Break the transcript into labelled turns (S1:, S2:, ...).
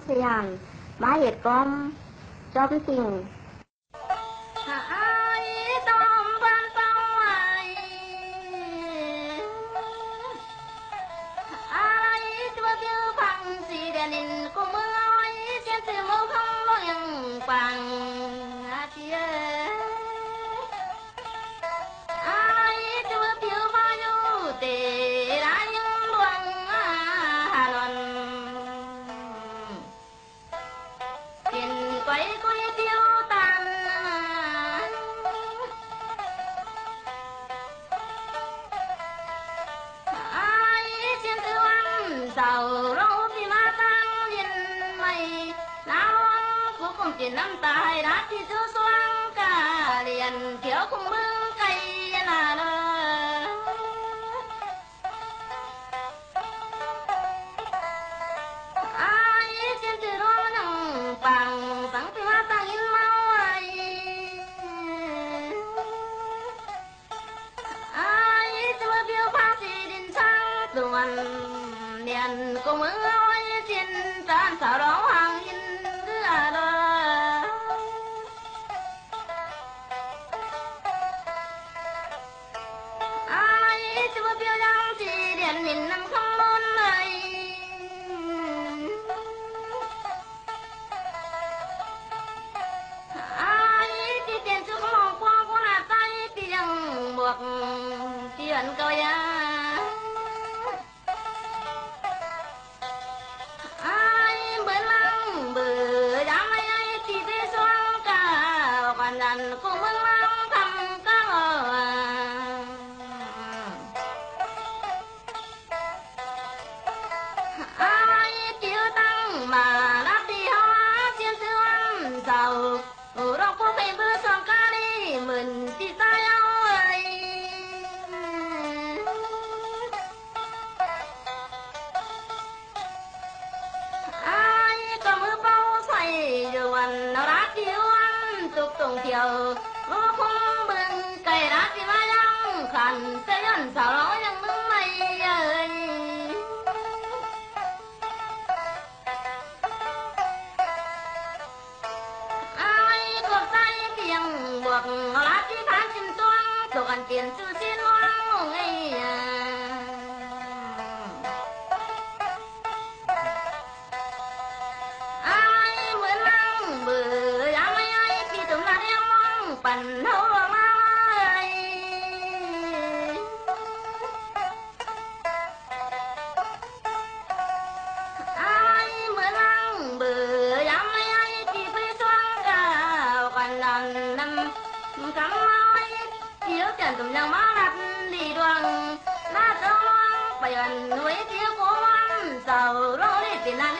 S1: xì hàn má hiệt con cho cái tình
S2: ai tôm văn sông ai chúa kêu phăng xì đèn in cùng mưa ơi trên từ mâu không lo yang phăng chia ai chúa kêu bao nhiêu tề đã những luồng hà luận tiền quay quay tiêu tan ai trên tư ăn giàu rau thì ma tăng liền mày nào cuối cùng tiền năm tài đã thì chưa xoang cả liền thiếu cùng mương cây là ai trên từ đó nằng bằng tăng từ ma tăng in mau ai chưa biết bao gì đến sang tuần liền cùng ơi trên trán sao đó hàng in cứ à đó ai chưa biết rằng gì điện nhìn năm không môn này ai đi tiền chưa có mong qua có là tay tiền buộc tiền coi ai mới lăng bờ đám ai thì thế xoang cả còn đàn cũng mới lăng thăm các ai chịu tăng mà đáp đi hoa trên tư ăn giàu đâu có phải bữa xong ca đi mình thì ta nhau ơi ai có mưa bao xoay rồi ăn nó đã chịu ăn tục tùng thiểu nó không bừng cày đã thì mai ăn khăn sẽ ăn sao đó nhưng nước mây ơi ai có tay tiền buộc lá tí phán xin toan tục ăn tiền sư xin hoang ngây ai mới lăng bờ ám ai thì tưởng là đeo mong phần hậu ai ai mới lăng bờ ám ai thì phải xoang cả còn lần năm cắm ai chiếu tiền cùng nhau má đặt đi đoàn má tơ loang bày ẩn nuôi tiếng của ăn giàu rồi tiền ăn